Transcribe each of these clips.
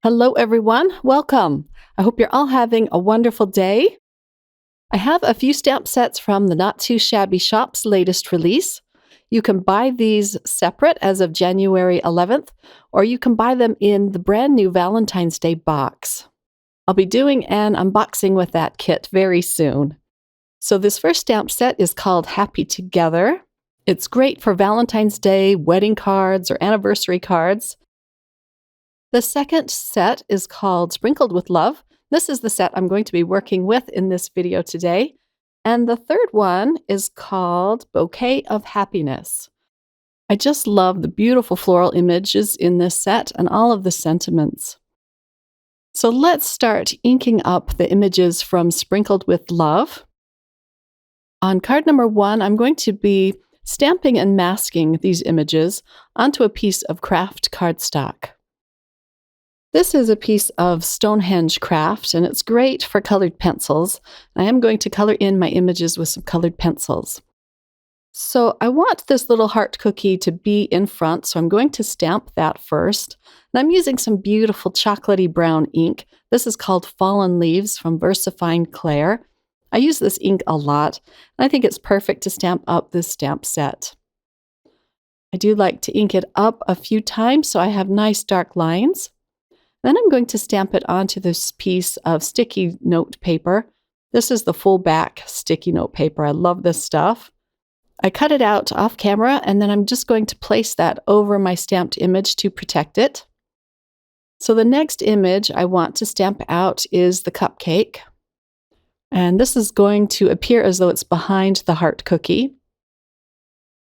Hello, everyone. Welcome. I hope you're all having a wonderful day. I have a few stamp sets from the Not Too Shabby Shop's latest release. You can buy these separate as of January 11th, or you can buy them in the brand new Valentine's Day box. I'll be doing an unboxing with that kit very soon. So this first stamp set is called Happy Together. It's great for Valentine's Day, wedding cards, or anniversary cards. The second set is called Sprinkled with Love. This is the set I'm going to be working with in this video today. And the third one is called Bouquet of Happiness. I just love the beautiful floral images in this set and all of the sentiments. So let's start inking up the images from Sprinkled with Love. On card number 1, I'm going to be stamping and masking these images onto a piece of craft cardstock. This is a piece of Stonehenge craft, and it's great for colored pencils. I am going to color in my images with some colored pencils. So I want this little heart cookie to be in front, so I'm going to stamp that first. And I'm using some beautiful chocolatey brown ink. This is called Fallen Leaves from VersaFine Clair. I use this ink a lot, and I think it's perfect to stamp up this stamp set. I do like to ink it up a few times so I have nice dark lines. Then I'm going to stamp it onto this piece of sticky note paper. This is the full back sticky note paper. I love this stuff. I cut it out off camera, and then I'm just going to place that over my stamped image to protect it. So the next image I want to stamp out is the cupcake. And this is going to appear as though it's behind the heart cookie.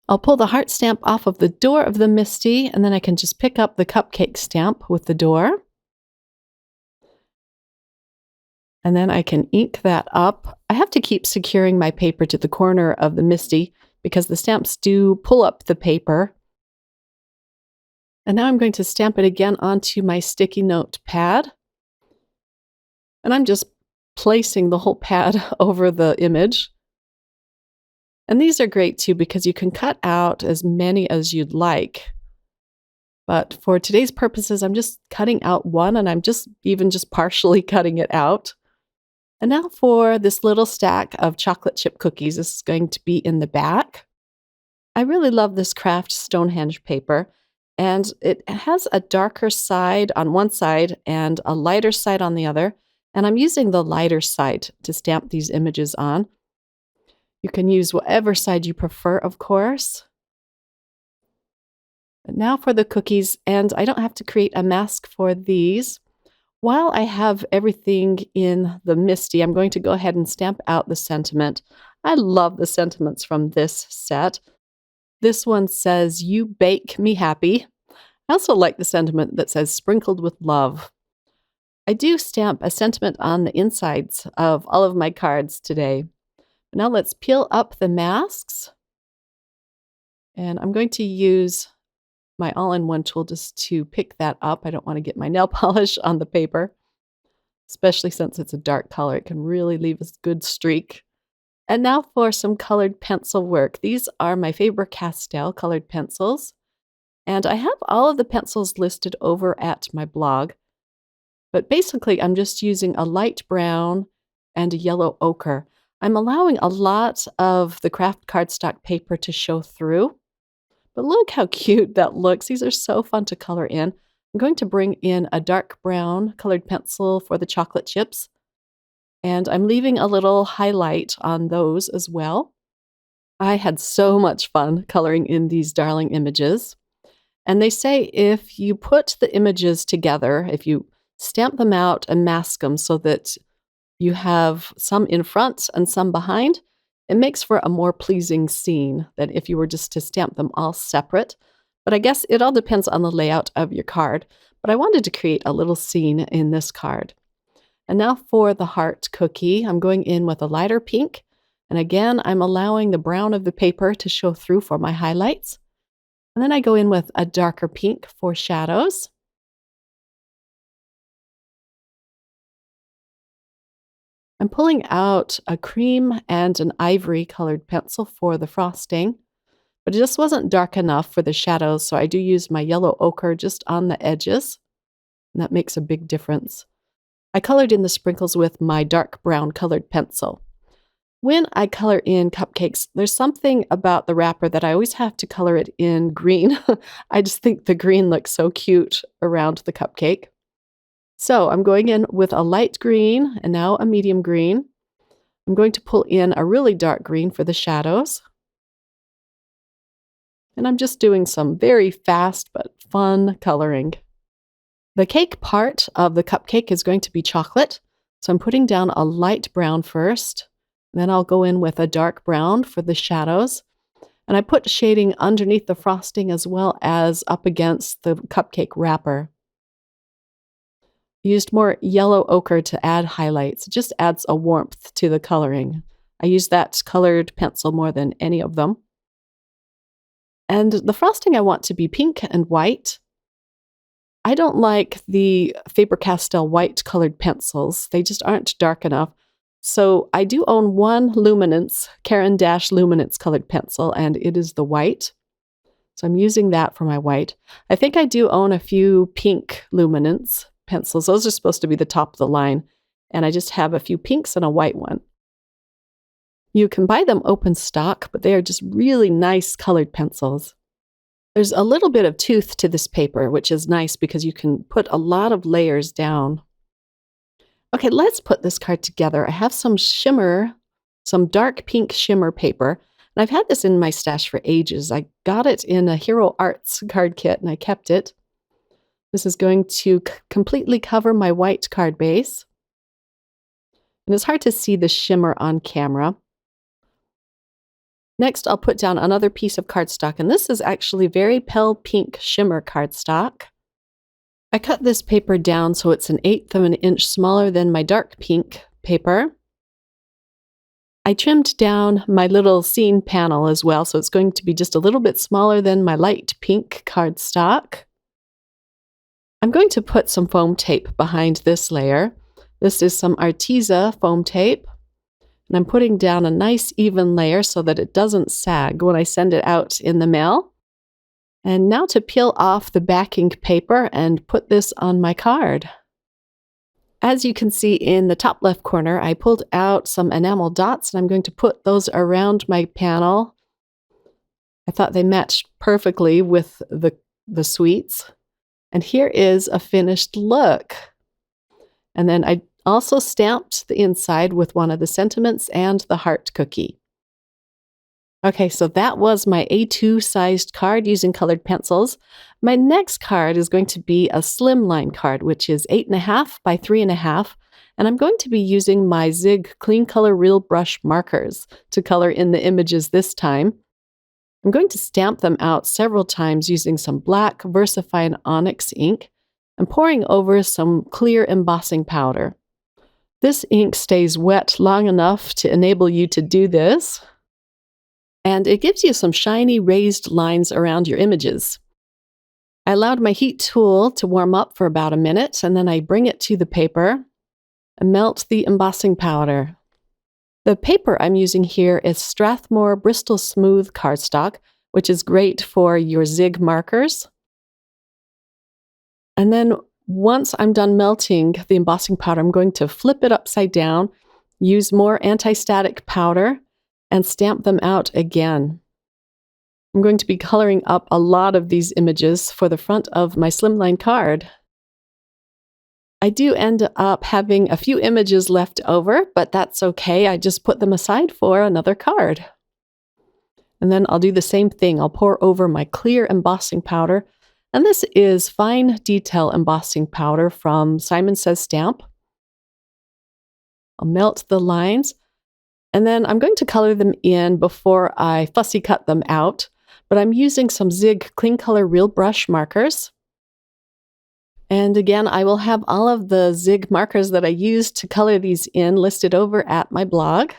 I'll pull the heart stamp off of the door of the Misty, and then I can just pick up the cupcake stamp with the door. And then I can ink that up. I have to keep securing my paper to the corner of the Misty because the stamps do pull up the paper. And now I'm going to stamp it again onto my sticky note pad. And I'm just placing the whole pad over the image. And these are great too because you can cut out as many as you'd like. But for today's purposes, I'm just cutting out one, and I'm just partially cutting it out. And now for this little stack of chocolate chip cookies. This is going to be in the back. I really love this craft Stonehenge paper, and it has a darker side on one side and a lighter side on the other. And I'm using the lighter side to stamp these images on. You can use whatever side you prefer, of course. But now for the cookies, and I don't have to create a mask for these. While I have everything in the Misty, I'm going to go ahead and stamp out the sentiment. I love the sentiments from this set. This one says, "You bake me happy." I also like the sentiment that says, "Sprinkled with love." I do stamp a sentiment on the insides of all of my cards today. Now let's peel up the masks. And I'm going to use my all-in-one tool just to pick that up. I don't want to get my nail polish on the paper, especially since it's a dark color. It can really leave a good streak. And now for some colored pencil work. These are my Faber-Castell colored pencils. And I have all of the pencils listed over at my blog. But basically, I'm just using a light brown and a yellow ochre. I'm allowing a lot of the craft cardstock paper to show through. But look how cute that looks. These are so fun to color in. I'm going to bring in a dark brown colored pencil for the chocolate chips. And I'm leaving a little highlight on those as well. I had so much fun coloring in these darling images. And they say if you put the images together, if you stamp them out and mask them so that you have some in front and some behind, it makes for a more pleasing scene than if you were just to stamp them all separate. But I guess it all depends on the layout of your card. But I wanted to create a little scene in this card. And now for the heart cookie, I'm going in with a lighter pink. And again, I'm allowing the brown of the paper to show through for my highlights. And then I go in with a darker pink for shadows. I'm pulling out a cream and an ivory colored pencil for the frosting, but it just wasn't dark enough for the shadows, so I do use my yellow ochre just on the edges. and that makes a big difference. I colored in the sprinkles with my dark brown colored pencil. When I color in cupcakes, there's something about the wrapper that I always have to color it in green. I just think the green looks so cute around the cupcake. So I'm going in with a light green and now a medium green. I'm going to pull in a really dark green for the shadows. And I'm just doing some very fast but fun coloring. The cake part of the cupcake is going to be chocolate. So I'm putting down a light brown first. Then I'll go in with a dark brown for the shadows. And I put shading underneath the frosting as well as up against the cupcake wrapper. I used more yellow ochre to add highlights. It just adds a warmth to the coloring. I use that colored pencil more than any of them. And the frosting I want to be pink and white. I don't like the Faber-Castell white colored pencils. They just aren't dark enough. So I do own one Luminance, Caran d'Ache Luminance colored pencil, and it is the white. So I'm using that for my white. I think I do own a few pink Luminance pencils. Those are supposed to be the top of the line. And I just have a few pinks and a white one. You can buy them open stock, but they are just really nice colored pencils. There's a little bit of tooth to this paper, which is nice because you can put a lot of layers down. Okay, let's put this card together. I have some shimmer, some dark pink shimmer paper, and I've had this in my stash for ages. I got it in a Hero Arts card kit, and I kept it. This is going to completely cover my white card base. And it's hard to see the shimmer on camera. Next, I'll put down another piece of cardstock, and this is actually very pale pink shimmer cardstock. I cut this paper down so it's 1/8 of an inch smaller than my dark pink paper. I trimmed down my little scene panel as well, so it's going to be just a little bit smaller than my light pink cardstock. I'm going to put some foam tape behind this layer. This is some Arteza foam tape. And I'm putting down a nice even layer so that it doesn't sag when I send it out in the mail. And now to peel off the backing paper and put this on my card. As you can see in the top left corner, I pulled out some enamel dots and I'm going to put those around my panel. I thought they matched perfectly with the sweets. And here is a finished look. And then I also stamped the inside with one of the sentiments and the heart cookie. Okay, so that was my A2 sized card using colored pencils. My next card is going to be a Slimline card, which is 8.5 by 3.5. And I'm going to be using my Zig Clean Color Real Brush markers to color in the images this time. I'm going to stamp them out several times using some black VersaFine Onyx ink and pouring over some clear embossing powder. This ink stays wet long enough to enable you to do this, and it gives you some shiny raised lines around your images. I allowed my heat tool to warm up for about a minute, and then I bring it to the paper and melt the embossing powder. The paper I'm using here is Strathmore Bristol Smooth cardstock, which is great for your Zig markers. And then once I'm done melting the embossing powder, I'm going to flip it upside down, use more anti-static powder, and stamp them out again. I'm going to be coloring up a lot of these images for the front of my Slimline card. I do end up having a few images left over, but that's okay. I just put them aside for another card. And then I'll do the same thing. I'll pour over my clear embossing powder. And this is fine detail embossing powder from Simon Says Stamp. I'll melt the lines, and then I'm going to color them in before I fussy cut them out. But I'm using some Zig Clean Color Real Brush markers. And again, I will have all of the Zig markers that I used to color these in listed over at my blog.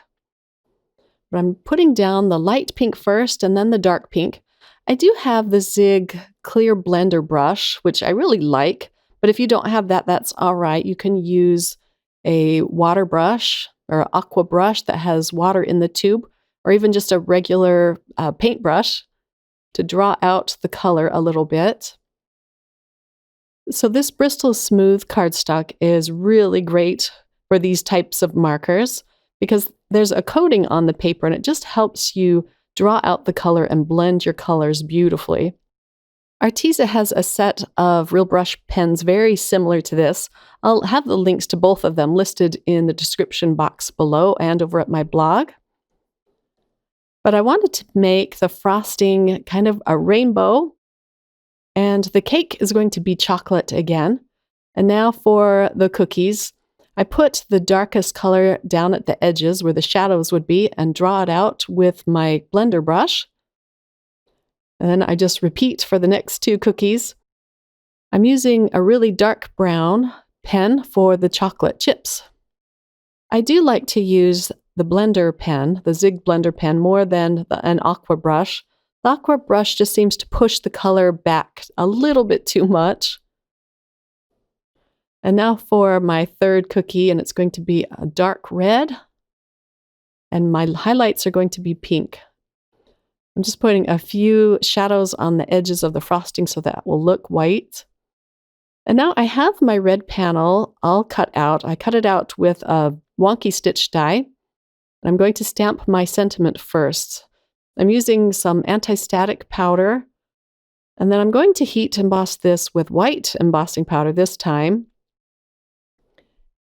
But I'm putting down the light pink first and then the dark pink. I do have the Zig Clear Blender brush, which I really like, but if you don't have that, that's all right. You can use a water brush or an aqua brush that has water in the tube, or even just a regular paintbrush to draw out the color a little bit. So this Bristol Smooth cardstock is really great for these types of markers because there's a coating on the paper and it just helps you draw out the color and blend your colors beautifully. Arteza has a set of real brush pens very similar to this. I'll have the links to both of them listed in the description box below and over at my blog. But I wanted to make the frosting kind of a rainbow, and the cake is going to be chocolate again. And now for the cookies. I put the darkest color down at the edges where the shadows would be and draw it out with my blender brush. And then I just repeat for the next two cookies. I'm using a really dark brown pen for the chocolate chips. I do like to use the blender pen, the Zig blender pen, more than an aqua brush. The aqua brush just seems to push the color back a little bit too much. And now for my third cookie, and it's going to be a dark red, and my highlights are going to be pink. I'm just putting a few shadows on the edges of the frosting so that will look white. And now I have my red panel all cut out. I cut it out with a wonky stitch die. I'm going to stamp my sentiment first. I'm using some anti-static powder, and then I'm going to heat emboss this with white embossing powder this time.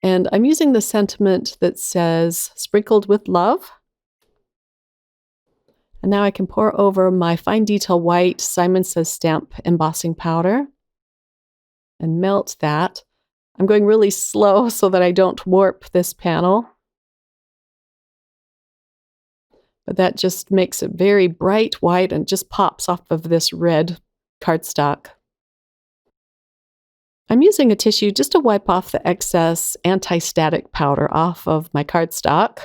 And I'm using the sentiment that says, "Sprinkled with love." And now I can pour over my fine detail white Simon Says stamp embossing powder and melt that. I'm going really slow so that I don't warp this panel. But that just makes it very bright white and just pops off of this red cardstock. I'm using a tissue just to wipe off the excess anti-static powder off of my cardstock.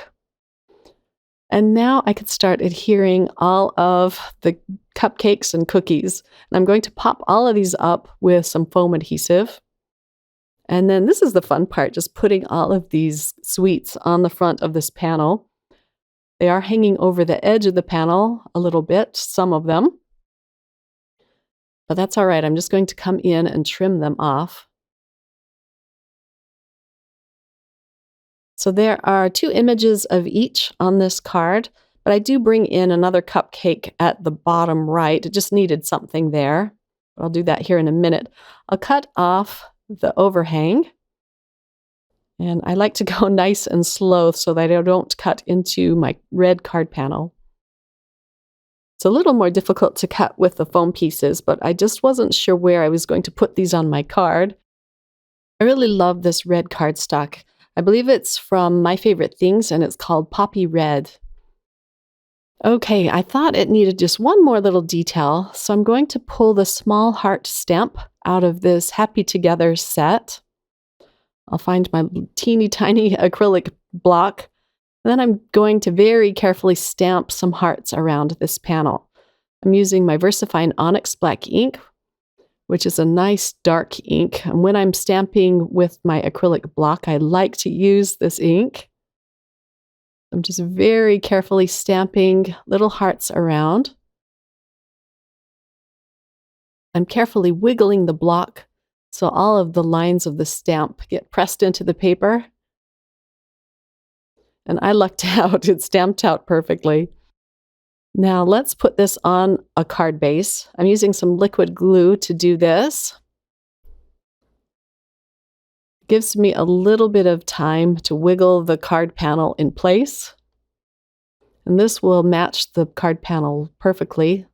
And now I could start adhering all of the cupcakes and cookies. And I'm going to pop all of these up with some foam adhesive. And then this is the fun part, just putting all of these sweets on the front of this panel. They are hanging over the edge of the panel a little bit, some of them. But that's all right. I'm just going to come in and trim them off. So there are two images of each on this card, but I do bring in another cupcake at the bottom right. It just needed something there. I'll do that here in a minute. I'll cut off the overhang. And I like to go nice and slow so that I don't cut into my red card panel. It's a little more difficult to cut with the foam pieces, but I just wasn't sure where I was going to put these on my card. I really love this red cardstock. I believe it's from My Favorite Things, and it's called Poppy Red. Okay, I thought it needed just one more little detail, so I'm going to pull the small heart stamp out of this Happy Together set. I'll find my teeny tiny acrylic block. And then I'm going to very carefully stamp some hearts around this panel. I'm using my VersaFine Onyx Black ink, which is a nice dark ink. And when I'm stamping with my acrylic block, I like to use this ink. I'm just very carefully stamping little hearts around. I'm carefully wiggling the block so all of the lines of the stamp get pressed into the paper. And I lucked out, it stamped out perfectly. Now let's put this on a card base. I'm using some liquid glue to do this. It gives me a little bit of time to wiggle the card panel in place. And this will match the card panel perfectly.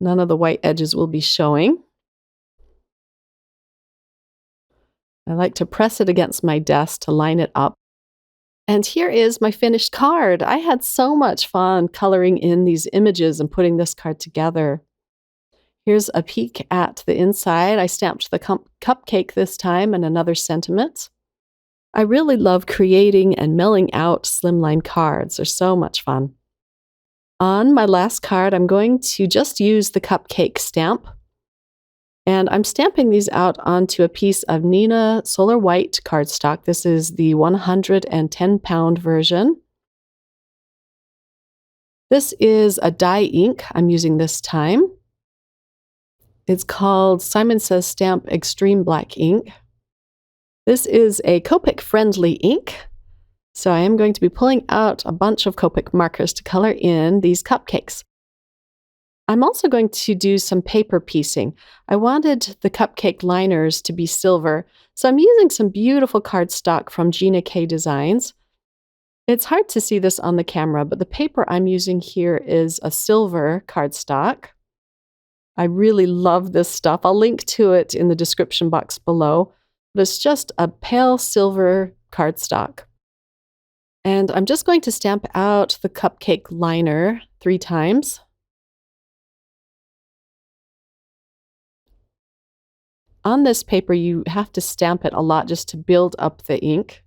None of the white edges will be showing. I like to press it against my desk to line it up. And here is my finished card. I had so much fun coloring in these images and putting this card together. Here's a peek at the inside. I stamped the cupcake this time and another sentiment. I really love creating and milling out slimline cards. They're so much fun. On my last card, I'm going to just use the cupcake stamp. And I'm stamping these out onto a piece of Neenah Solar White cardstock. This is the 110-pound version. This is a dye ink I'm using this time. It's called Simon Says Stamp Extreme Black Ink. This is a Copic-friendly ink, so I am going to be pulling out a bunch of Copic markers to color in these cupcakes. I'm also going to do some paper piecing. I wanted the cupcake liners to be silver, so I'm using some beautiful cardstock from Gina K Designs. It's hard to see this on the camera, but the paper I'm using here is a silver cardstock. I really love this stuff. I'll link to it in the description box below, but it's just a pale silver cardstock. And I'm just going to stamp out the cupcake liner 3 times. On this paper, you have to stamp it a lot just to build up the ink.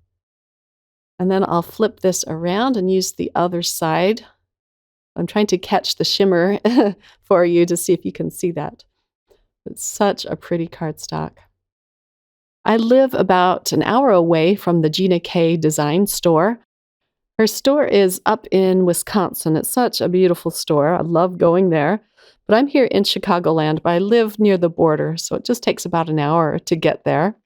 And then I'll flip this around and use the other side. I'm trying to catch the shimmer for you to see if you can see that. It's such a pretty cardstock. I live about an hour away from the Gina K Design store. Her store is up in Wisconsin. It's such a beautiful store. I love going there. But I'm here in Chicagoland, but I live near the border, so it just takes about an hour to get there.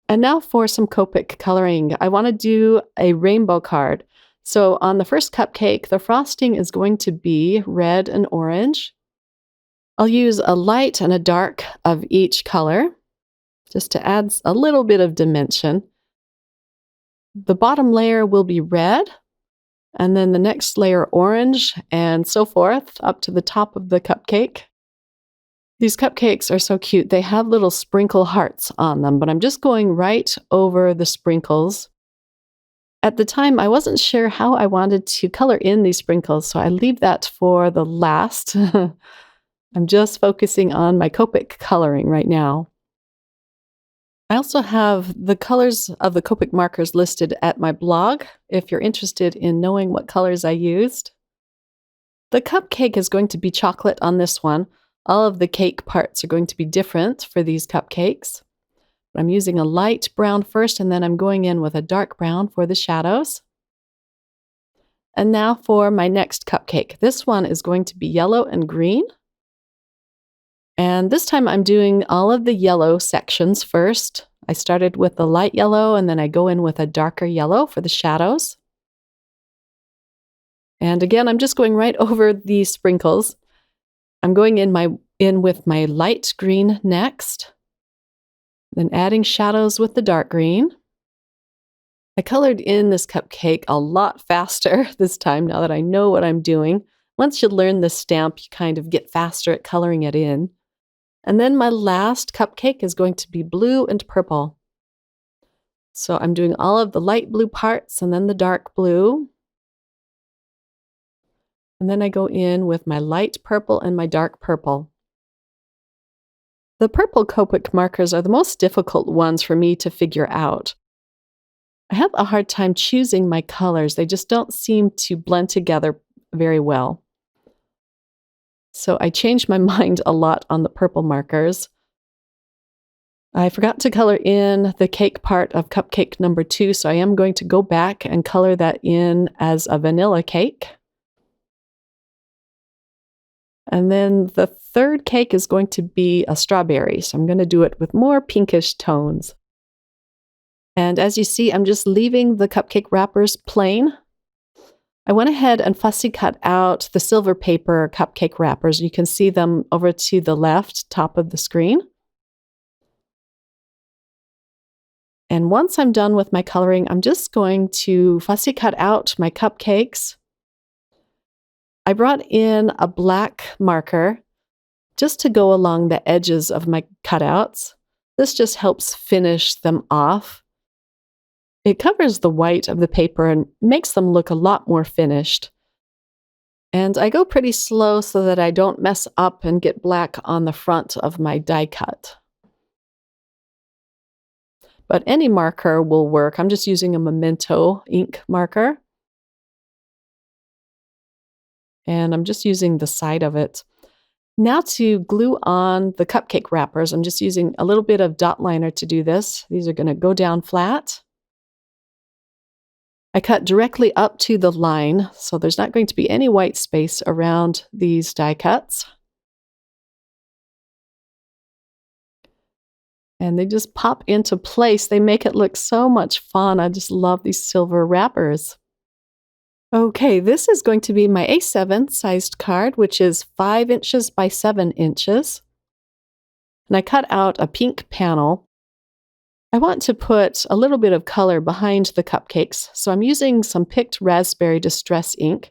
And now for some Copic coloring. I want to do a rainbow card. So on the first cupcake, the frosting is going to be red and orange. I'll use a light and a dark of each color, just to add a little bit of dimension. The bottom layer will be red, and then the next layer orange, and so forth, up to the top of the cupcake. These cupcakes are so cute. They have little sprinkle hearts on them, but I'm just going right over the sprinkles. At the time, I wasn't sure how I wanted to color in these sprinkles, so I leave that for the last. I'm just focusing on my Copic coloring right now. I also have the colors of the Copic markers listed at my blog if you're interested in knowing what colors I used. The cupcake is going to be chocolate on this one. All of the cake parts are going to be different for these cupcakes. I'm using a light brown first, and then I'm going in with a dark brown for the shadows. And now for my next cupcake. This one is going to be yellow and green. And this time I'm doing all of the yellow sections first. I started with the light yellow, and then I go in with a darker yellow for the shadows. And again, I'm just going right over the sprinkles. I'm going in with my light green next, then adding shadows with the dark green. I colored in this cupcake a lot faster this time now that I know what I'm doing. Once you learn this stamp, you kind of get faster at coloring it in. And then my last cupcake is going to be blue and purple. So I'm doing all of the light blue parts and then the dark blue. And then I go in with my light purple and my dark purple. The purple Copic markers are the most difficult ones for me to figure out. I have a hard time choosing my colors. They just don't seem to blend together very well. So I changed my mind a lot on the purple markers. I forgot to color in the cake part of cupcake number 2, so I am going to go back and color that in as a vanilla cake. And then the third cake is going to be a strawberry, so I'm going to do it with more pinkish tones. And as you see, I'm just leaving the cupcake wrappers plain. I went ahead and fussy cut out the silver paper cupcake wrappers. You can see them over to the left top of the screen. And once I'm done with my coloring, I'm just going to fussy cut out my cupcakes. I brought in a black marker just to go along the edges of my cutouts. This just helps finish them off. It covers the white of the paper and makes them look a lot more finished. And I go pretty slow so that I don't mess up and get black on the front of my die cut. But any marker will work. I'm just using a Memento ink marker. And I'm just using the side of it. Now to glue on the cupcake wrappers, I'm just using a little bit of dot liner to do this. These are going to go down flat. I cut directly up to the line, so there's not going to be any white space around these die cuts. And they just pop into place. They make it look so much fun. I just love these silver wrappers. Okay, this is going to be my A7 sized card, which is 5 inches by 7 inches. And I cut out a pink panel. I want to put a little bit of color behind the cupcakes, so I'm using some picked raspberry distress ink.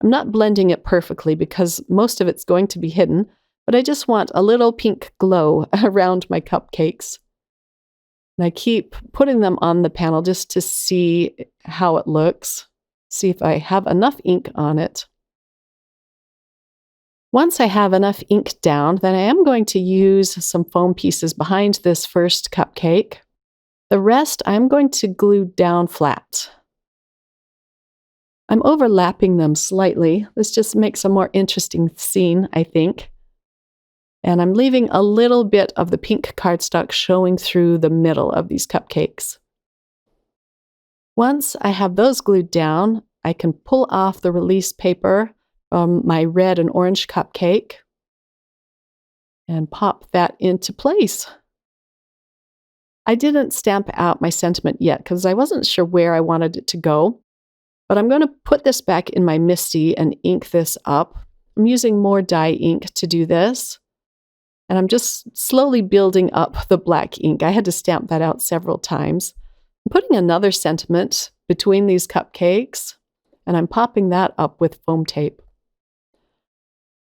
I'm not blending it perfectly because most of it's going to be hidden, but I just want a little pink glow around my cupcakes. And I keep putting them on the panel just to see how it looks, see if I have enough ink on it. Once I have enough ink down, then I am going to use some foam pieces behind this first cupcake. The rest I'm going to glue down flat. I'm overlapping them slightly. This just makes a more interesting scene, I think. And I'm leaving a little bit of the pink cardstock showing through the middle of these cupcakes. Once I have those glued down, I can pull off the release paper from my red and orange cupcake and pop that into place. I didn't stamp out my sentiment yet because I wasn't sure where I wanted it to go, but I'm going to put this back in my MISTI and ink this up. I'm using more dye ink to do this, and I'm just slowly building up the black ink. I had to stamp that out several times. I'm putting another sentiment between these cupcakes, and I'm popping that up with foam tape.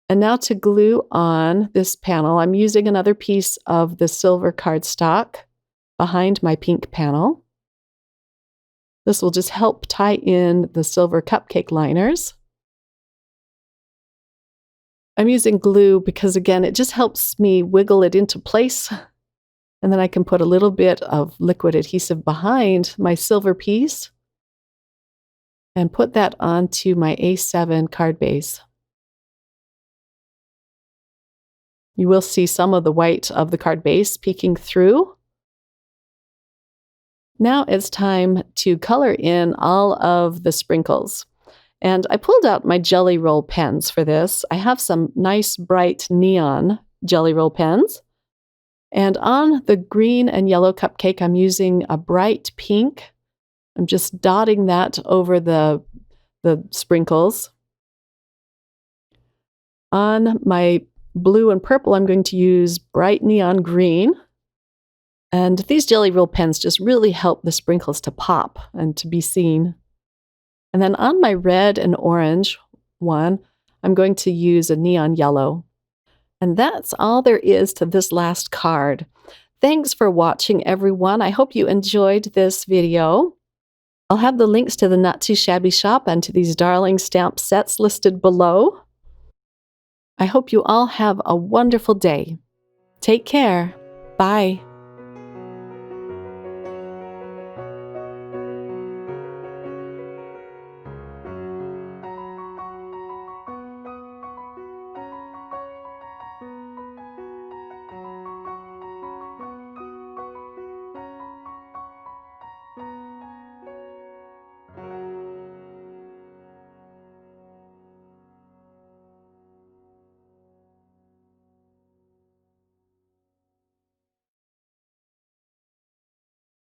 And now to glue on this panel, I'm using another piece of the silver cardstock behind my pink panel. This will just help tie in the silver cupcake liners. I'm using glue because, again, it just helps me wiggle it into place. And then I can put a little bit of liquid adhesive behind my silver piece and put that onto my A7 card base. You will see some of the white of the card base peeking through. Now it's time to color in all of the sprinkles. And I pulled out my Jelly Roll pens for this. I have some nice bright neon Jelly Roll pens. And on the green and yellow cupcake, I'm using a bright pink. I'm just dotting that over the sprinkles. On my blue and purple, I'm going to use bright neon green. And these Jelly Roll pens just really help the sprinkles to pop and to be seen. And then on my red and orange one, I'm going to use a neon yellow. And that's all there is to this last card. Thanks for watching, everyone. I hope you enjoyed this video. I'll have the links to the Not Too Shabby Shop and to these darling stamp sets listed below. I hope you all have a wonderful day. Take care. Bye.